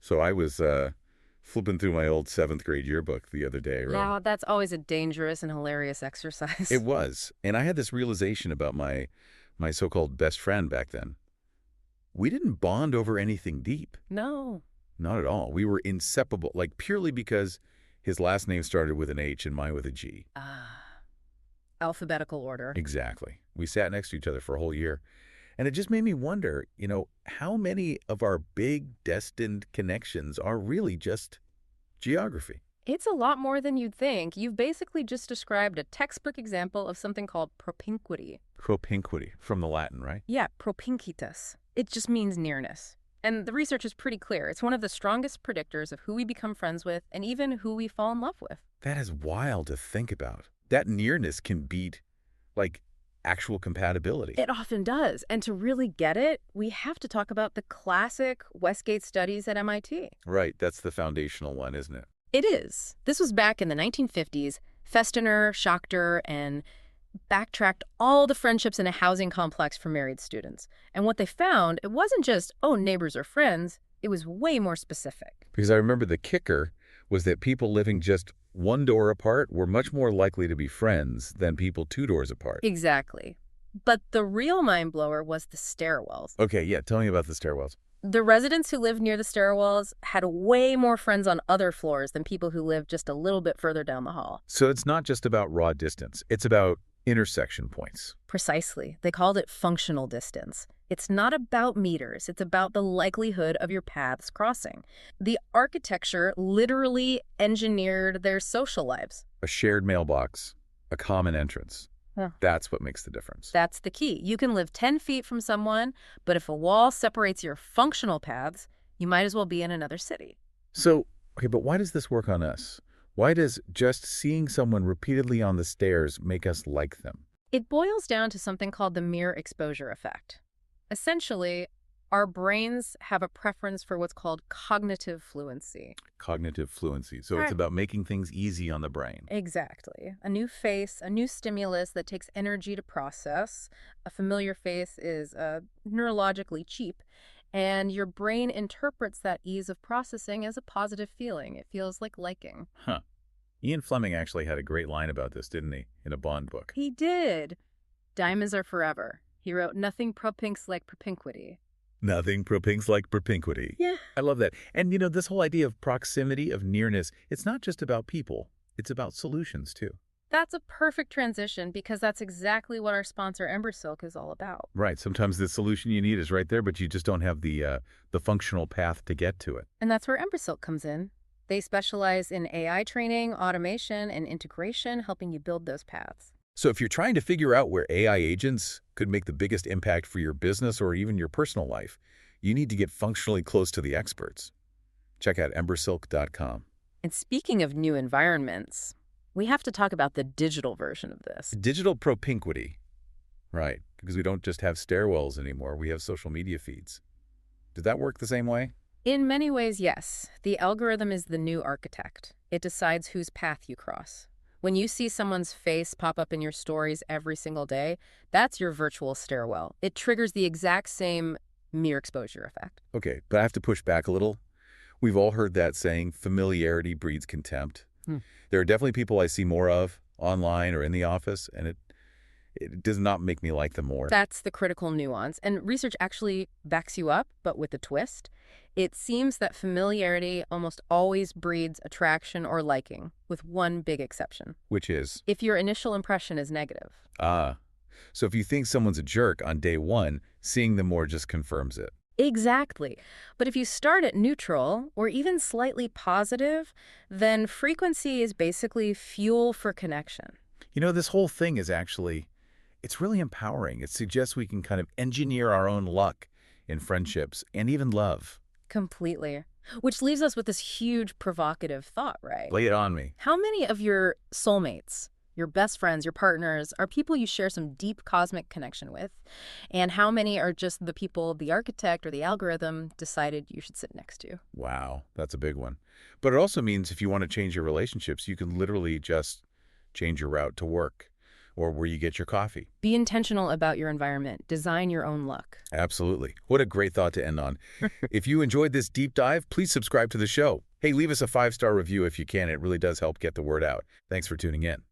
So I was flipping through my old 7th grade yearbook the other day. Now, that's always a dangerous and hilarious exercise. It was. And I had this realization about my so-called best friend back then. We didn't bond over anything deep. No. Not at all. We were inseparable, like purely because his last name started with an H and mine with a G. Ah, alphabetical order. Exactly. We sat next to each other for a whole year. And it just made me wonder, how many of our big destined connections are really just geography? It's a lot more than you'd think. You've basically just described a textbook example of something called propinquity. Propinquity, from the Latin, right? Yeah, propinquitas. It just means nearness. And the research is pretty clear. It's one of the strongest predictors of who we become friends with and even who we fall in love with. That is wild to think about. That nearness can beat, like, actual compatibility. It often does. And to really get it, we have to talk about the classic Westgate studies at MIT. Right, that's the foundational one, isn't it? It is. This was back in the 1950s. Festner, Schachter, and backtracked all the friendships in a housing complex for married students. And what they found, it wasn't just, oh, neighbors or friends. It was way more specific. Because I remember the kicker was that people living just one door apart were much more likely to be friends than people 2 doors apart. Exactly. But the real mind blower was the stairwells. Okay, yeah, tell me about the stairwells. The residents who lived near the stairwells had way more friends on other floors than people who lived just a little bit further down the hall. So it's not just about raw distance. It's about intersection points. Precisely. They called it functional distance. It's not about meters. It's about the likelihood of your paths crossing. The architecture literally engineered their social lives. A shared mailbox, a common entrance. Huh. That's what makes the difference. That's the key. You can live 10 feet from someone, but if a wall separates your functional paths, you might as well be in another city. So, okay, but why does this work on us? Why does just seeing someone repeatedly on the stairs make us like them? It boils down to something called the mere exposure effect. Essentially, our brains have a preference for what's called cognitive fluency. Cognitive fluency. So it's Right. about making things easy on the brain. Exactly. A new face, a new stimulus that takes energy to process. A familiar face is neurologically cheap, and your brain interprets that ease of processing as a positive feeling. It feels like liking. Huh. Ian Fleming actually had a great line about this, didn't he, in a Bond book? He did. Diamonds are forever. He wrote, nothing propinks like propinquity. Nothing propinks like propinquity. Yeah. I love that. And, this whole idea of proximity, of nearness, it's not just about people. It's about solutions, too. That's a perfect transition because that's exactly what our sponsor Embersilk is all about. Right. Sometimes the solution you need is right there, but you just don't have the functional path to get to it. And that's where Embersilk comes in. They specialize in AI training, automation, and integration, helping you build those paths. So if you're trying to figure out where AI agents could make the biggest impact for your business or even your personal life, you need to get functionally close to the experts. Check out embersilk.com. And speaking of new environments, we have to talk about the digital version of this. Digital propinquity. Right, because we don't just have stairwells anymore. We have social media feeds. Did that work the same way? In many ways, yes. The algorithm is the new architect. It decides whose path you cross. When you see someone's face pop up in your stories every single day, that's your virtual stairwell. It triggers the exact same mere exposure effect. Okay, but I have to push back a little. We've all heard that saying, familiarity breeds contempt. There are definitely people I see more of online or in the office, and it does not make me like them more. That's the critical nuance. And research actually backs you up, but with a twist. It seems that familiarity almost always breeds attraction or liking, with one big exception. Which is? If your initial impression is negative. Ah. So if you think someone's a jerk on day one, seeing them more just confirms it. Exactly. But if you start at neutral or even slightly positive, then frequency is basically fuel for connection. This whole thing is actually, it's really empowering. It suggests we can kind of engineer our own luck in friendships and even love. Completely. Which leaves us with this huge provocative thought, right? Lay it on me. How many of your soulmates, your best friends, your partners, are people you share some deep cosmic connection with? And how many are just the people the architect or the algorithm decided you should sit next to? Wow, that's a big one. But it also means if you want to change your relationships, you can literally just change your route to work. or where you get your coffee. Be intentional about your environment. Design your own look. Absolutely. What a great thought to end on. If you enjoyed this deep dive, please subscribe to the show. Hey, leave us a 5-star review if you can. It really does help get the word out. Thanks for tuning in.